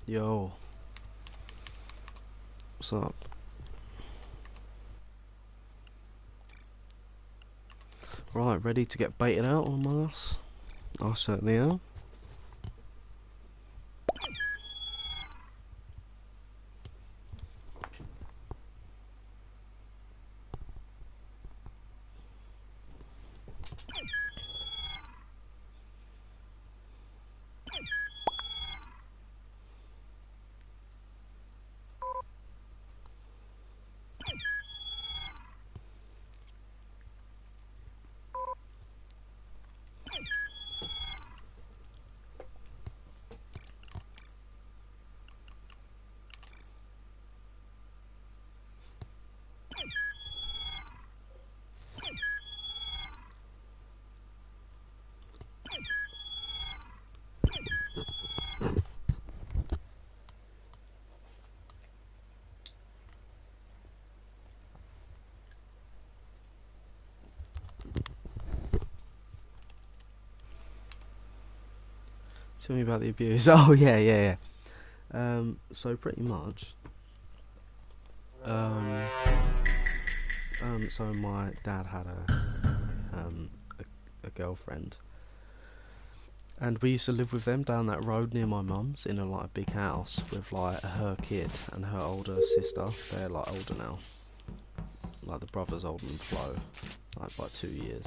Yo, what's up? Right, ready to get baited out on Among Us? I certainly am. Tell me about the abuse. Oh yeah. So pretty much. Um, so my dad had a girlfriend, and we used to live with them down that road near my mum's in a big house with like her kid and her older sister. They're like older now. Like the brother's older than Flo, like by 2 years.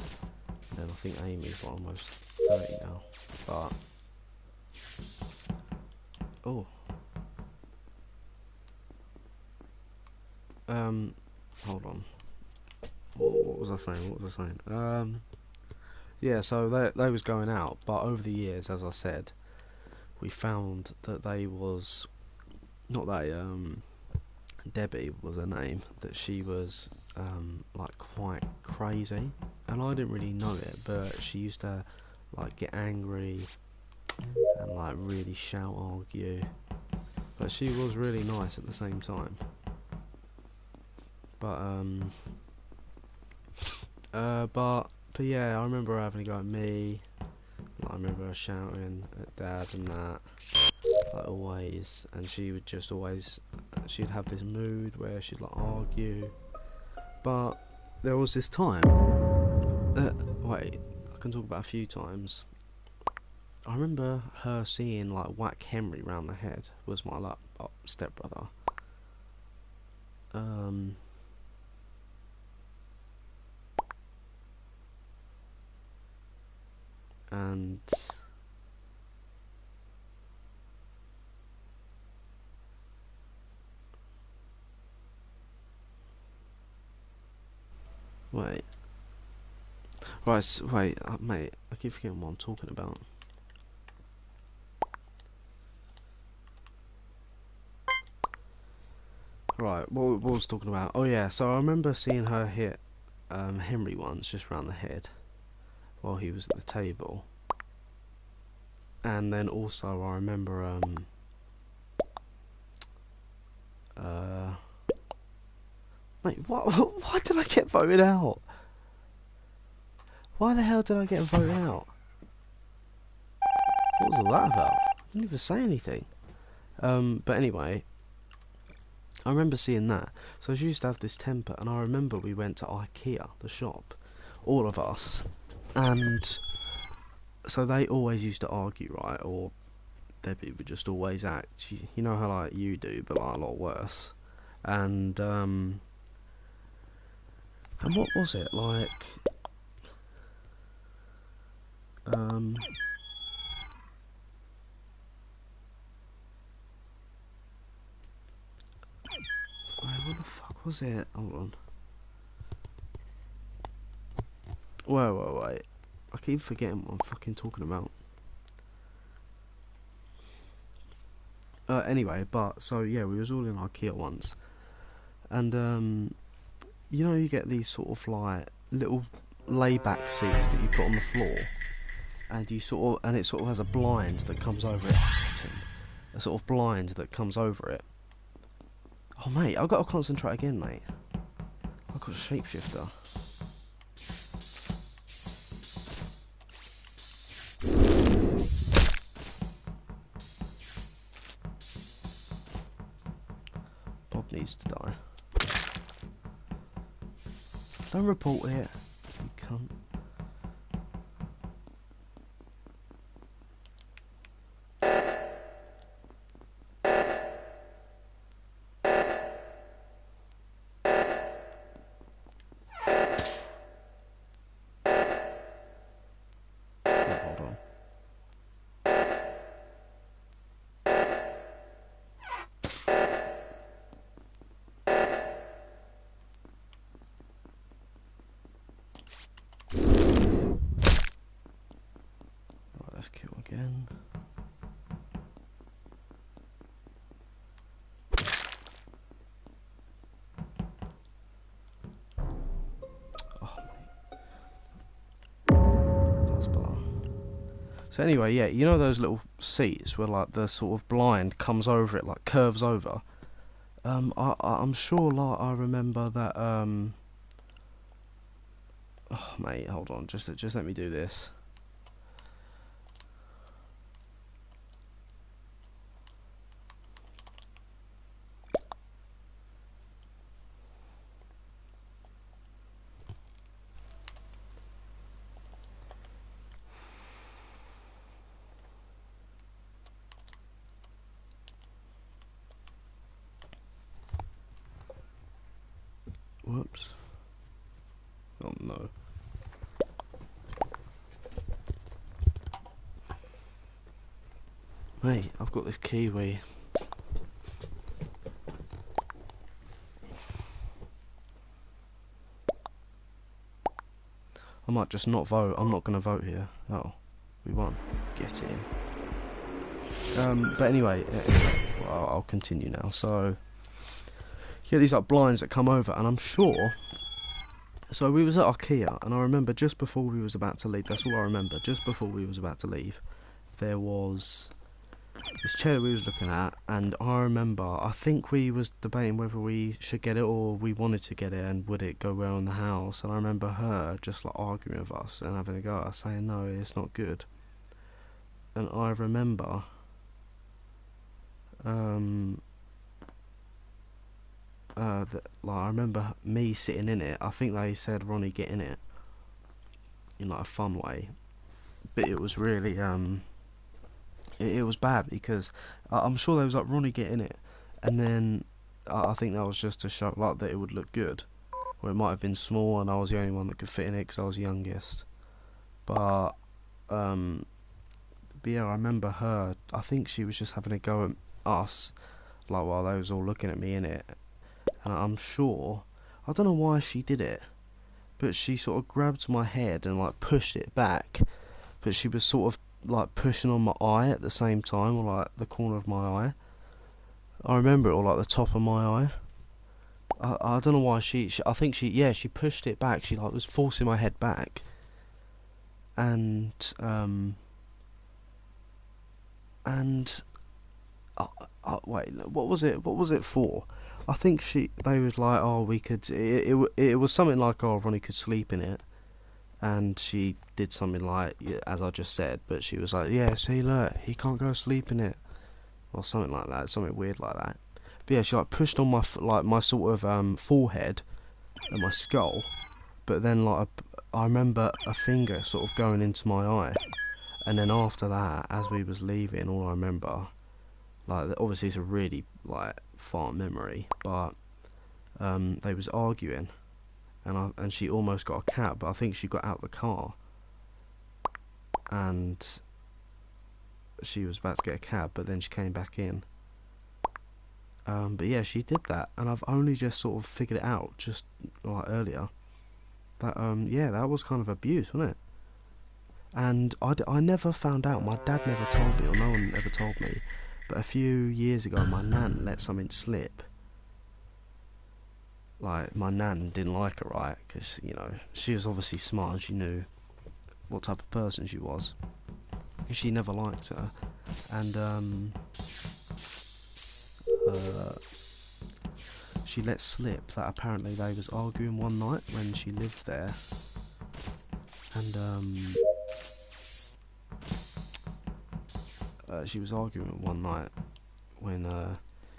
And I think Amy's like almost 30 now. But oh, hold on. What was I saying? Yeah. So they was going out, but over the years, as I said, we found that they was not they. Debbie was her name. That she was like quite crazy, and I didn't really know it, but she used to like get angry and like really shout, argue. But she was really nice at the same time. But but yeah, I remember her having a go at me. Like, I remember her shouting at Dad and that, like always. And she would just always, she'd have this mood where she'd like argue. But there was this time. Wait, I can talk about a few times. I remember her seeing like whack Henry round the head. Was my like stepbrother. And wait, right, wait, mate, I keep forgetting what I'm talking about. Right, what was I talking about? Oh yeah, so I remember seeing her hit Henry once, just round the head, while he was at the table. And then also I remember mate, what? Why did I get voted out? Why the hell did I get voted out? What was all that about? I didn't even say anything. But anyway, I remember seeing that. So she used to have this temper, and I remember we went to IKEA, the shop, all of us, and so they always used to argue, right? Or Debbie would just always act, you know how like you do, but like a lot worse. And what was it like? Wait, what the fuck was it? Hold on. Wait. I keep forgetting what I'm fucking talking about. Anyway, but so yeah, we was all in IKEA once, and you know, you get these sort of like little layback seats that you put on the floor, and it sort of has a blind that comes over it. A sort of blind that comes over it. Oh mate, I've got to concentrate again, mate. I've got a shapeshifter. needs to die. Don't report it, you cunt. Hold on. Right, let's kill again. So anyway, yeah, you know those little seats where like the sort of blind comes over it, like curves over. I'm sure like I remember that. Oh mate, hold on, just let me do this. Whoops. Oh no. Mate, I've got this kiwi. I might just not vote. I'm not gonna vote here. Oh, we won. Get in. But anyway, well, I'll continue now. So, yeah, these like blinds that come over, and I'm sure. So we was at IKEA, and I remember just before we was about to leave. That's all I remember. Just before we was about to leave, there was this chair that we was looking at, and I remember, I think we was debating whether we should get it or we wanted to get it, and would it go well in the house. And I remember her just like arguing with us and having a go at us, saying no, it's not good. And I remember I remember me sitting in it. I think they said, Ronnie, get in it, in like a fun way, but it was really it was bad because I'm sure they was like, Ronnie, get in it, and then I think that was just to show like that it would look good, or it might have been small and I was the only one that could fit in it because I was the youngest. But yeah, I remember her. I think she was just having a go at us, like while they was all looking at me in it. And I'm sure, I don't know why she did it, but she sort of grabbed my head and like pushed it back, but she was sort of like pushing on my eye at the same time, or like the corner of my eye. I remember it, or like the top of my eye. I don't know why she I think she pushed it back. She like was forcing my head back, and wait, what was it for? I think they was like, oh, we could, it was something like, oh, Ronnie could sleep in it, and she did something like, as I just said, but she was like, yeah, see, look, he can't go sleep in it, or something like that, something weird like that. But yeah, she like pushed on my sort of forehead and my skull, but then like I remember a finger sort of going into my eye, and then after that, as we was leaving, all I remember, like obviously it's a really like far memory, but they was arguing, and she almost got a cab, but I think she got out the car, and she was about to get a cab, but then she came back in. But yeah, she did that, and I've only just sort of figured it out just like earlier. That yeah, that was kind of abuse, wasn't it? And I never found out. My dad never told me, or no one ever told me. But a few years ago, my nan let something slip. Like, my nan didn't like her, right? Because, you know, she was obviously smart and she knew what type of person she was. And she never liked her. And, she let slip that apparently they was arguing one night when she lived there. And, she was arguing one night when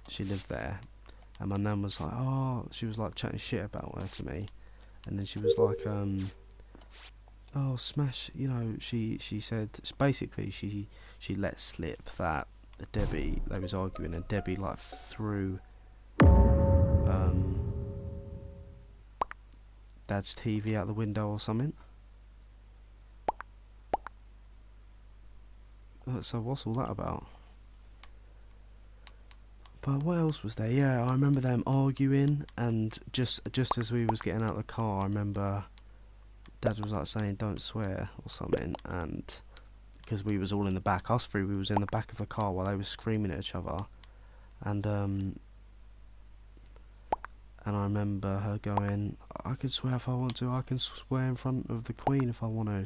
she lived there, and my nan was like, oh, she was like chatting shit about her to me, and then she was like, oh, Smash, you know, she said, basically, she let slip that Debbie, they was arguing, and Debbie like threw Dad's TV out the window or something. So what's all that about? But what else was there? Yeah, I remember them arguing, and just as we was getting out of the car, I remember Dad was like saying don't swear or something, and because we was all in the back, us three, we was in the back of the car while they was screaming at each other, and I remember her going, I can swear if I want to, I can swear in front of the Queen if I want to.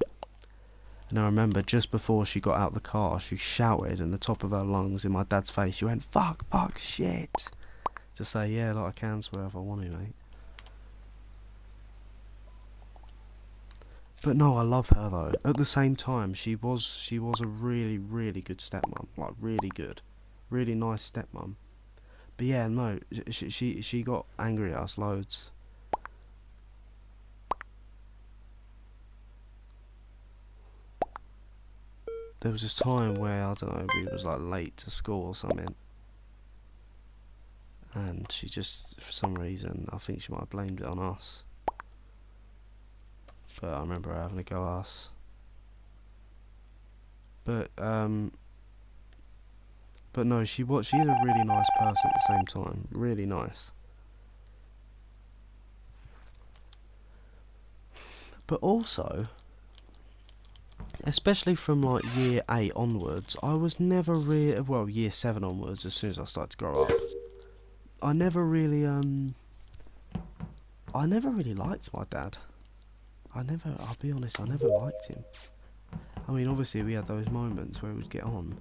And I remember just before she got out of the car, she shouted in the top of her lungs in my dad's face, she went, fuck, fuck, shit. To say, yeah, like I can swear if I want to, mate. But no, I love her though. At the same time, she was a really, really good stepmom. Like, really good. Really nice stepmom. But yeah, no, she got angry at us loads. There was this time where, I don't know, we was like late to school or something, and she just, for some reason, I think she might have blamed it on us. But I remember her having a go at us. But no, she's a really nice person at the same time. Really nice. But also, especially from like year 8 onwards, I was never really, well, year 7 onwards, as soon as I started to grow up, I never really liked my dad. I'll be honest, I never liked him. I mean, obviously we had those moments where we would get on,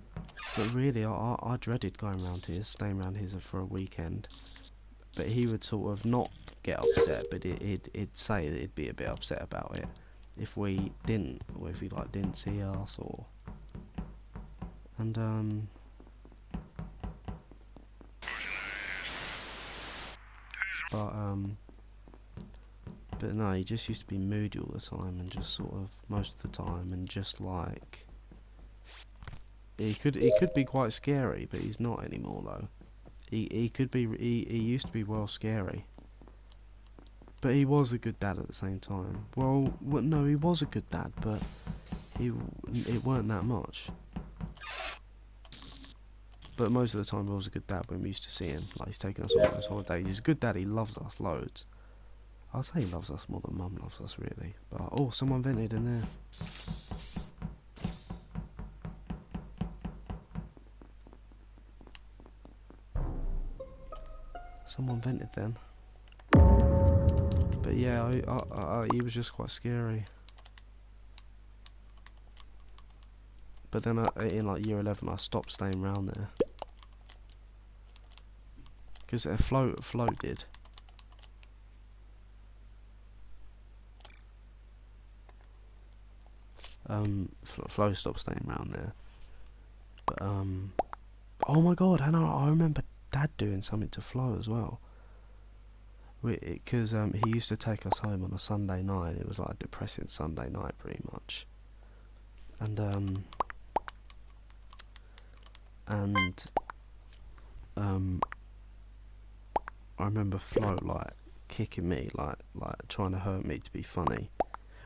but really I dreaded going round his, staying round his for a weekend. But he would sort of not get upset, but he'd say that he'd be a bit upset about it if we didn't, or if he like didn't see us, or and but no, he just used to be moody all the time, and just sort of most of the time, and just like he could be quite scary, but he's not anymore though. He could be he used to be well scary, but he was a good dad at the same time. Well, no, he was a good dad, but it weren't that much. But most of the time, he was a good dad when we used to see him. Like, he's taking us on those holidays. He's a good dad. He loves us loads. I'll say he loves us more than Mum loves us, really. But oh, someone vented in there. Someone vented then. But yeah, he was just quite scary. But then in like year 11, I stopped staying around there. Because Flo did. Flo stopped staying around there. But oh my god, and I remember Dad doing something to Flo as well. Because he used to take us home on a Sunday night. It was like a depressing Sunday night, pretty much. And I remember Flo like kicking me, like trying to hurt me to be funny.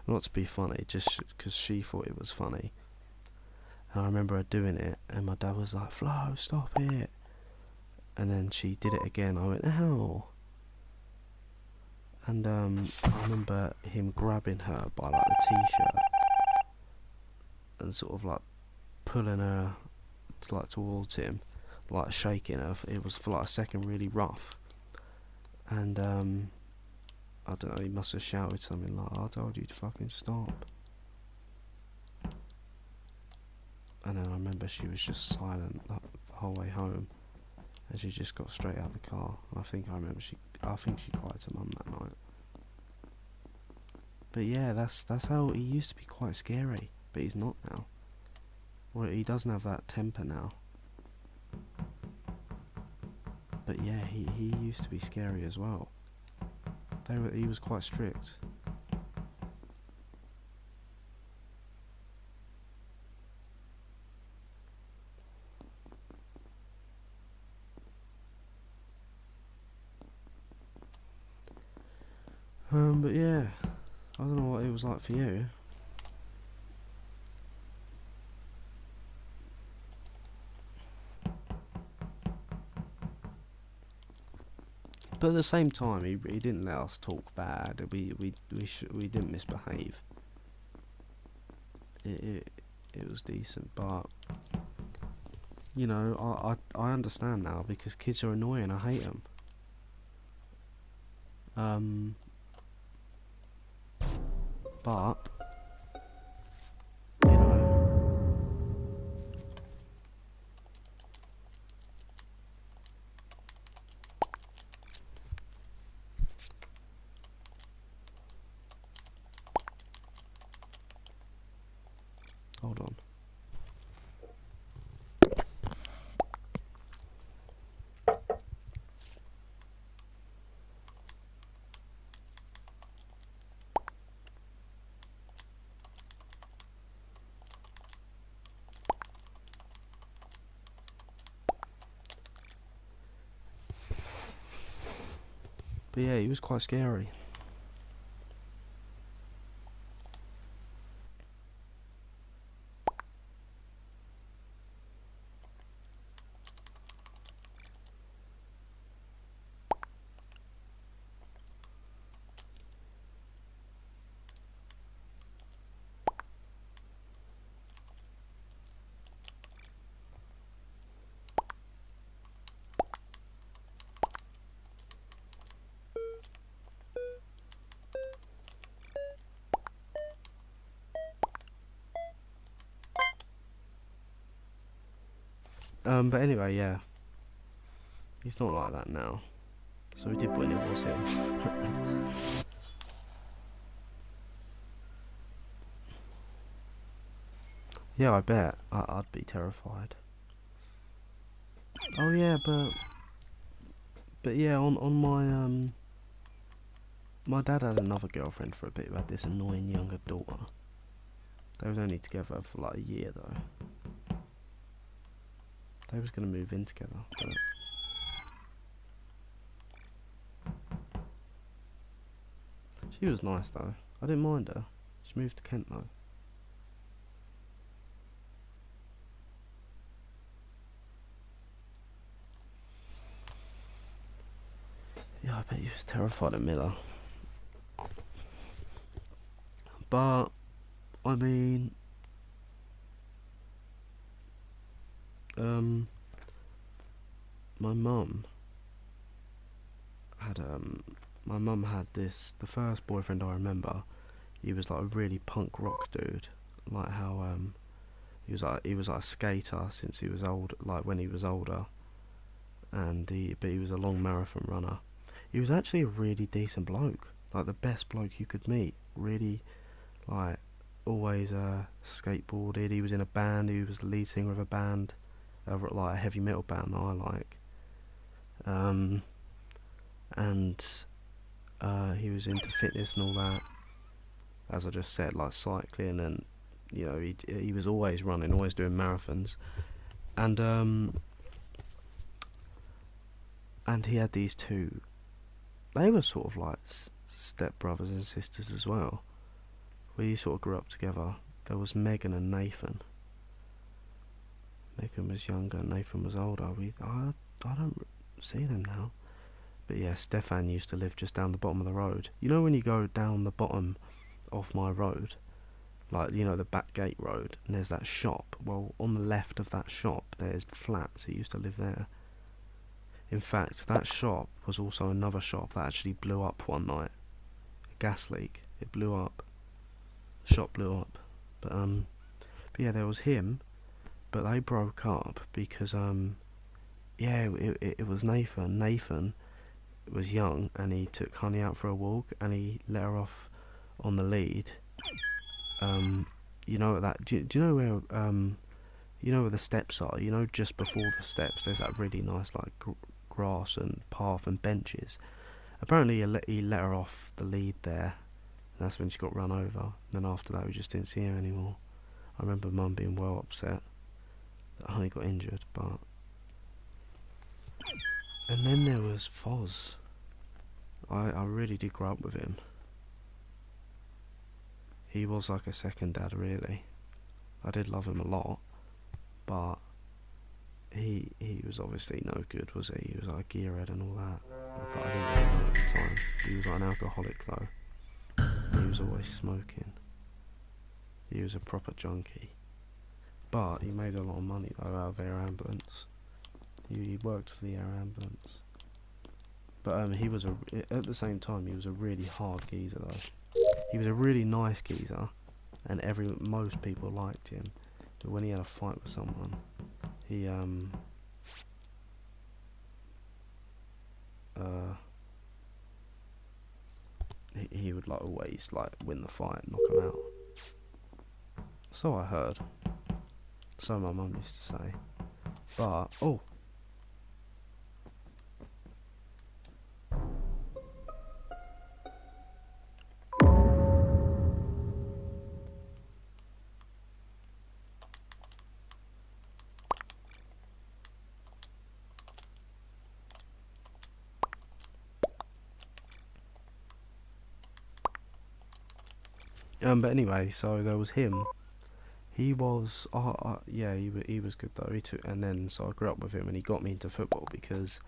Well, not to be funny, just because she thought it was funny. And I remember her doing it, and my dad was like, Flo, stop it. And then she did it again. I went, ow. And I remember him grabbing her by like the t-shirt and sort of like pulling her towards him, like shaking her. It was for like a second really rough. And I don't know, he must have shouted something like, I told you to fucking stop. And then I remember she was just silent the whole way home, and she just got straight out of the car. I think she cried to Mum that night. But yeah, that's how he used to be, quite scary, but he's not now. Well, he doesn't have that temper now. But yeah, he used to be scary as well. He was quite strict. But yeah, I don't know what it was like for you. But at the same time, he didn't let us talk bad. We didn't misbehave. It was decent, but you know, I understand now because kids are annoying. I hate them. But you know, hold on. But yeah, he was quite scary. But anyway, yeah, he's not like that now. So we did win. It was him. Yeah, I bet. I'd be terrified. Oh yeah, but yeah, on my dad had another girlfriend for a bit who had this annoying younger daughter. They was only together for like a year though. They was gonna move in together, but she was nice though. I didn't mind her. She moved to Kent though. Yeah, I bet he was terrified of Miller. But I mean, my mum had this, the first boyfriend I remember. He was like a really punk rock dude, like how he was like a skater since he was old, like when he was older, and but he was a long marathon runner. He was actually a really decent bloke, like the best bloke you could meet. Really, like always skateboarded. He was in a band. He was the lead singer of a band, like a heavy metal band that I like. And he was into fitness and all that. As I just said, like cycling, and you know, he was always running, always doing marathons, and he had these two. They were sort of like step brothers and sisters as well. We sort of grew up together. There was Megan and Nathan. Megan was younger, Nathan was older. I don't see them now. But yeah, Stefan used to live just down the bottom of the road. You know when you go down the bottom of my road, like, you know, the back gate road, and there's that shop? Well, on the left of that shop, there's flats. He used to live there. In fact, that shop was also another shop that actually blew up one night. A gas leak. It blew up. The shop blew up. But yeah, there was him, but they broke up because yeah, it was Nathan. Nathan was young, and he took Honey out for a walk, and he let her off on the lead. You know that? Do you know where you know where the steps are? You know, just before the steps, there's that really nice like grass and path and benches. Apparently he let her off the lead there, and that's when she got run over. And then after that we just didn't see her anymore. I remember Mum being well upset that Honey got injured, but... And then there was Foz. I really did grow up with him. He was like a second dad, really. I did love him a lot, but he was obviously no good, was he? He was like a gearhead and all that. But I didn't really know at the time. He was like an alcoholic though. He was always smoking. He was a proper junkie. But he made a lot of money though out of air ambulance. He worked for the air ambulance. But he was at the same time he was a really hard geezer though. He was a really nice geezer, and most people liked him. But when he had a fight with someone, he he would like always like win the fight, knock him out. So I heard. So my mum used to say. But but anyway, so there was him. He was, yeah, he was good though. And then so I grew up with him, and he got me into football because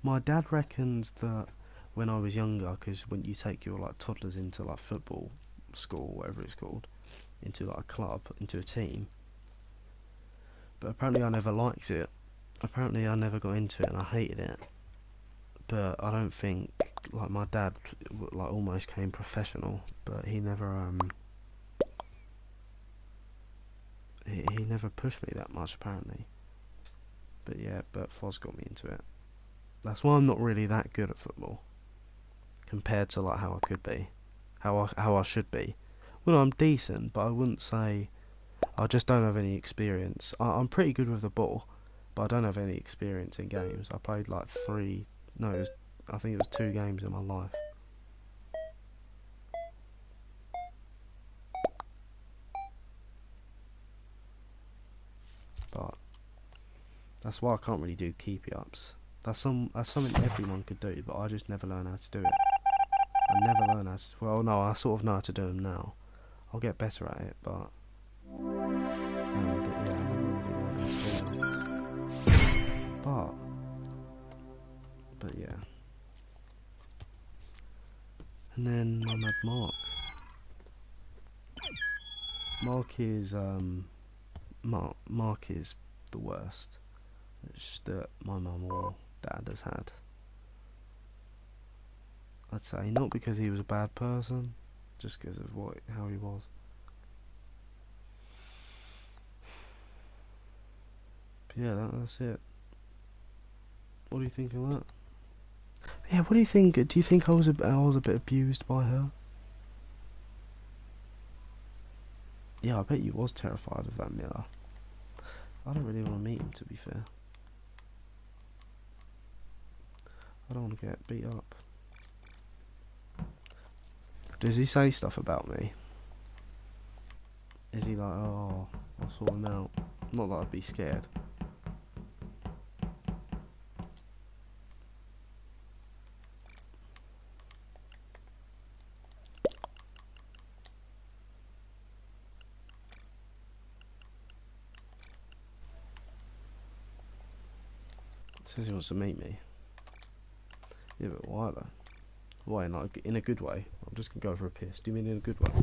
my dad reckons that when I was younger, because when you take your like toddlers into like football school, whatever it's called, into like a club, into a team. But apparently I never liked it. Apparently I never got into it, and I hated it. But I don't think like my dad like almost came professional, but he never he never pushed me that much apparently. But yeah, but Foz got me into it. That's why I'm not really that good at football compared to like how I could be, how I should be. Well, I'm decent, but I wouldn't say. I just don't have any experience. I'm pretty good with the ball, but I don't have any experience in games. I played like I think it was 2 games in my life. But that's why I can't really do keepy ups. That's something everyone could do, but I just never learn how to do it. I never learn how to. Well, no, I sort of know how to do them now. I'll get better at it, but yeah, I never really learned how to do them. But yeah. And then Mum had Mark. Mark is the worst that my mum or dad has had. I'd say not because he was a bad person, just because of how he was. But yeah, that's it. What do you think of that? Yeah, what do you think? Do you think I was a bit abused by her? Yeah, I bet you was terrified of that Miller. I don't really want to meet him, to be fair. I don't want to get beat up. Does he say stuff about me? Is he like, oh, I'll sort him out? Not that I'd be scared. Says he wants to meet me. Yeah, but why though? Why? In a good way? I'm just gonna go for a piss. Do you mean in a good way?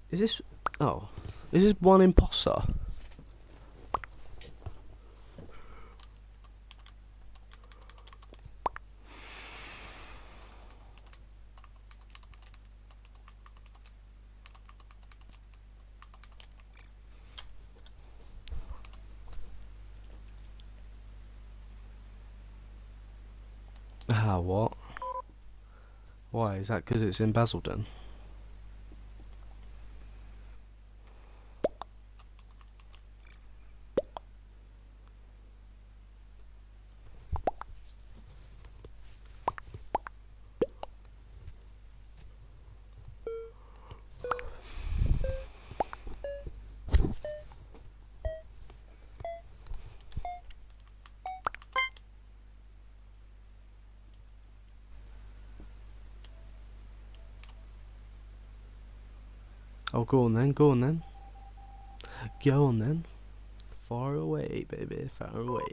Is this... Oh. Is this one imposter? Ah, what? Why? Is that because it's in Basildon? Oh, go on then, go on then. Go on then. Far away, baby, far away.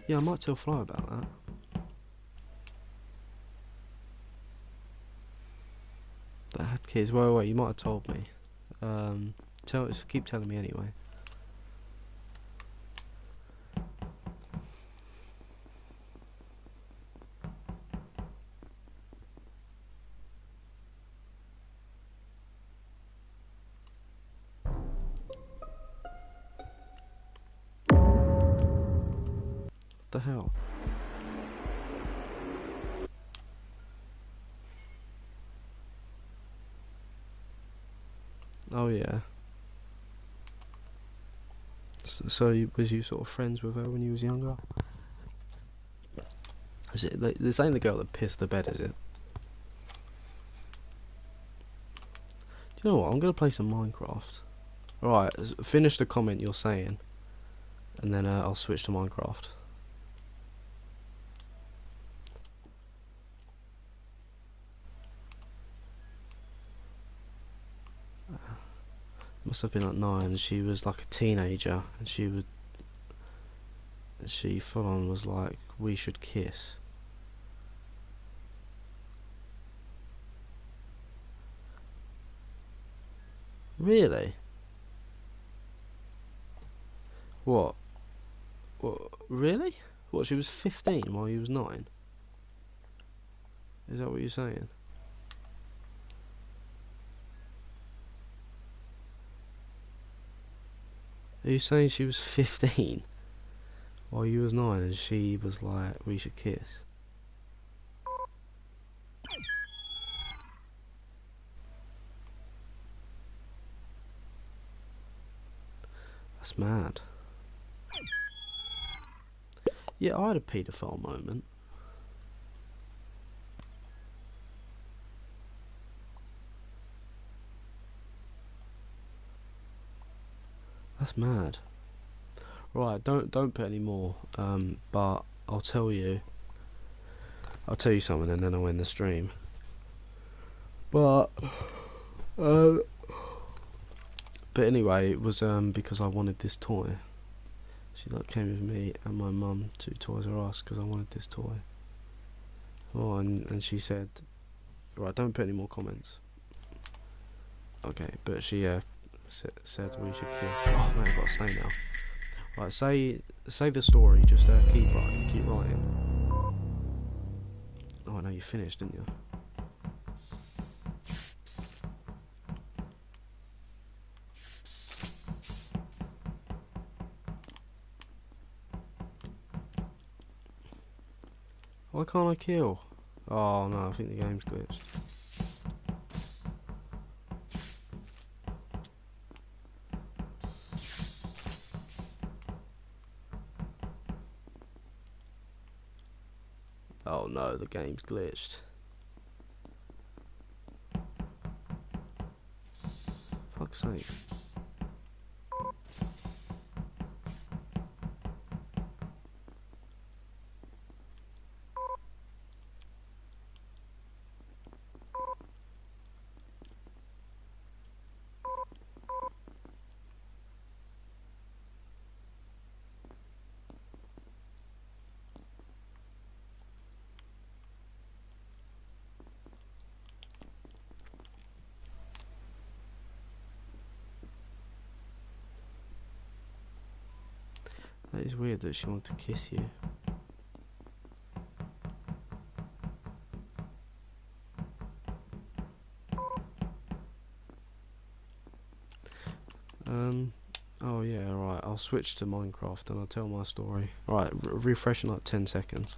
Yeah, I might tell Fly about that. That had kids. Wait, you might have told me. Keep telling me anyway. What the hell? Oh yeah. So was you sort of friends with her when you was younger? Is it this ain't the girl that pissed the bed, is it? Do you know what? I'm gonna play some Minecraft. Alright, finish the comment you're saying, and then I'll switch to Minecraft. Must have been like 9. She was like a teenager, and she full on was like, we should kiss. Really? What? Really? What? She was 15 while he was 9? Is that what you're saying? Are you saying she was 15 while you was 9 and she was like, we should kiss? That's mad. Yeah, I had a paedophile moment. That's mad. Right, don't put any more. But I'll tell you something, and then I'll end the stream. But anyway, it was because I wanted this toy. She like came with me and my mum to Toys R Us because I wanted this toy. Oh, and she said, right, don't put any more comments. Okay, but she said we should kiss. Oh man, I've got to stay now. Right, say the story. Just keep writing. Oh no, you finished, didn't you? Why can't I kill? Oh no, I think the game's glitched. Oh no, the game's glitched. Fuck's sake. That is weird that she wanted to kiss you. Oh yeah, right. I'll switch to Minecraft and I'll tell my story. Right, refresh in like 10 seconds.